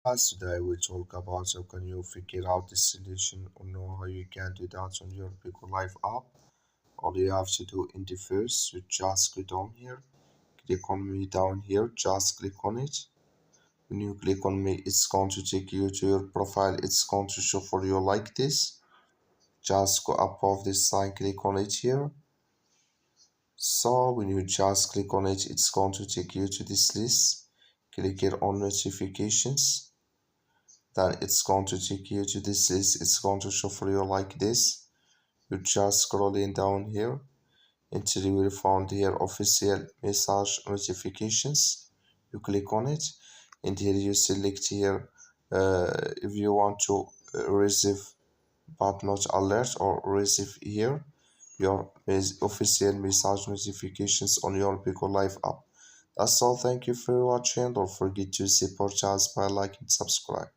As today we talk about how can you figure out the solution or know how you can do that on your Bigo Live app. All you have to do in the first, you just go down here, click on me down here, just click on it. When you click on me, it's going to take you to your profile. It's going to show for you like this. Just go above this sign, click on it here. So when you just click on it, it's going to take you to this list. Click here on notifications. Then it's going to take you to this list. It's going to show for you like this. You just scrolling down here until you will find here official message notifications. You click on it and here you select here if you want to receive but not alert or receive here your official message notifications on your Bigo Live app. That's all. Thank you for watching. Don't forget to support us by liking and subscribe.